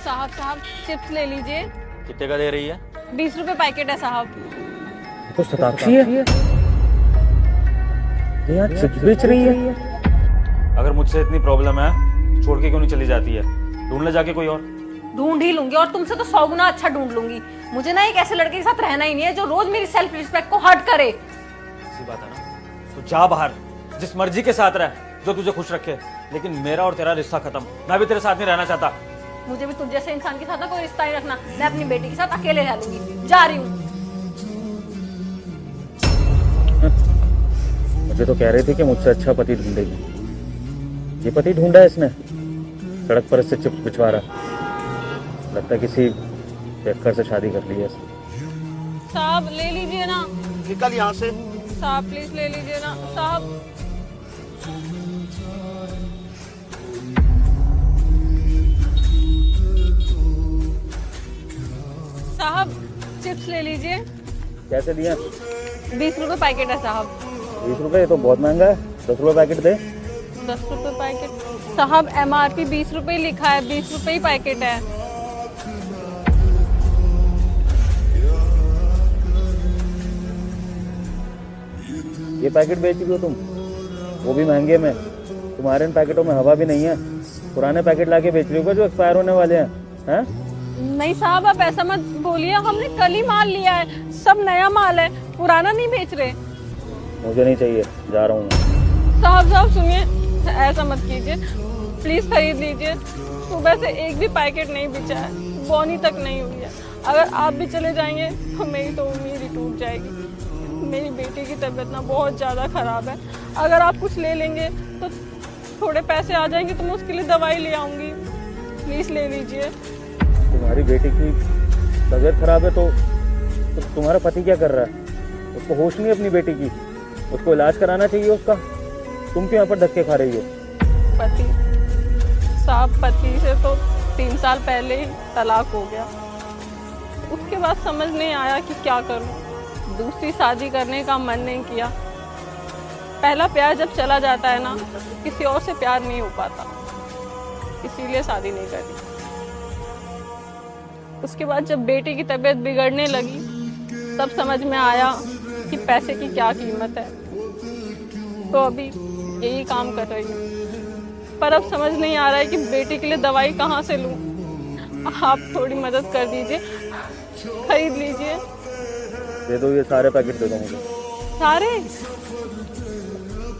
साहब साहब चिप्स ले लीजिए। कितने का दे रही है? 20 रुपए पैकेट है साहब। तो शताक्षी है ये यहाँ चिप्स बेच रही है। अगर मुझसे इतनी प्रॉब्लम है छोड़ के क्यों नहीं चली जाती है? ढूंढ ले जाके कोई और। ढूंढ ही लूंगी और तुमसे तो 100 गुना अच्छा ढूंढ लूंगी। मुझे ना एक ऐसे लड़के के साथ रहना ही नहीं है जो रोज मेरी सेल्फ रिस्पेक्ट को हर्ट करे। ऐसी बात है ना, तो जा बाहर, जिस मर्जी के साथ रह जो तुझे खुश रखे, लेकिन मेरा और तेरा रिश्ता खत्म। मैं भी तेरे साथ नहीं रहना चाहता। मुझे भी तुझ जैसे इंसान के साथ ना कोई रिश्ता नहीं रखना। मैं अपनी बेटी के साथ अकेले रह लूंगी। जा रही हूँ। मुझे तो कह रही थी कि मुझसे अच्छा पति ढूंढेगी। ये पति ढूंढा है इसने, सड़क पर इससे चिप्स बिछवा रहा। लगता है किसी बेवकूफ से शादी कर ली है इसने। साहब ले लीजिए ना। निकल यहाँ से। साहब प्लीज ले लीजिए ना साहब। साहब चिप्स ले लीजिए। कैसे दिया? 20 रुपए पैकेट है साहब। 20 रुपए? ये तो बहुत महंगा है। 10 रुपए पैकेट दे। 10 रुपए पैकेट साहब। MRP 20 रुपए ही लिखा है। 20 रुपए ही पैकेट है। ये पैकेट बेच रही हो तुम, वो भी महंगे में। तुम्हारे इन पैकेटों में हवा भी नहीं है। पुराने पैकेट लाके बेच रही हो जो एक्सपायर होने वाले हैं। नहीं साहब आप ऐसा मत बोलिए। हमने कल ही माल लिया है। सब नया माल है, पुराना नहीं बेच रहे। मुझे नहीं चाहिए, जा रहा हूँ। साहब सुनिए, ऐसा मत कीजिए। प्लीज खरीद लीजिए। सुबह से एक भी पैकेट नहीं बिचा है, बोनी तक नहीं हुई है। अगर आप भी चले जाएंगे तो मेरी तो उम्मीद ही टूट जाएगी। मेरी बेटी की तबीयत ना बहुत ज़्यादा ख़राब है। अगर आप कुछ ले लेंगे तो थोड़े पैसे आ जाएंगे तो मैं उसके लिए दवाई ले आऊँगी। प्लीज़ ले लीजिए। तुम्हारी बेटी की तबीयत खराब है तो तुम्हारा पति क्या कर रहा है? उसको होश नहीं है अपनी बेटी की। उसको इलाज कराना चाहिए उसका। तुम क्यों यहाँ पर धक्के खा रही हो? पति साहब, पति से तो 3 साल पहले ही तलाक हो गया। उसके बाद समझ नहीं आया कि क्या करूं। दूसरी शादी करने का मन नहीं किया। पहला प्यार जब चला जाता है ना, किसी और से प्यार नहीं हो पाता, इसीलिए शादी नहीं करी। उसके बाद जब बेटी की तबीयत बिगड़ने लगी तब समझ में आया कि पैसे की क्या कीमत है। तो अभी यही काम कर रही हूँ। पर अब समझ नहीं आ रहा है कि बेटी के लिए दवाई कहाँ से लूँ। आप थोड़ी मदद कर दीजिए, खरीद लीजिए। दे दो, ये सारे पैकेट दे दो मुझे। सारे?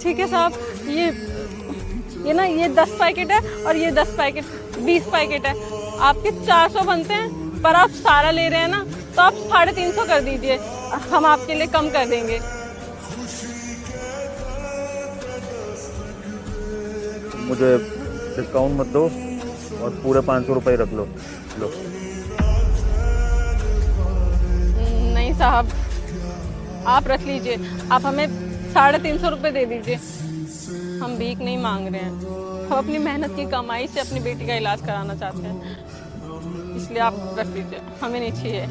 ठीक है साहब। ये ना, ये 10 पैकेट है और ये 10 पैकेट 20 पैकेट है। आपके 400 बनते हैं, पर आप सारा ले रहे हैं ना, तो आप 350 कर दीजिए। हम आपके लिए कम कर देंगे। मुझे डिस्काउंट मत दो और पूरे 500 रुपये रख लो। नहीं साहब, आप रख लीजिए। आप हमें 350 रुपये दे दीजिए। हम भीख नहीं मांग रहे हैं। हम अपनी मेहनत की कमाई से अपनी बेटी का इलाज कराना चाहते हैं, इसलिए आप रख लीजिए। हमें नहीं चाहिए।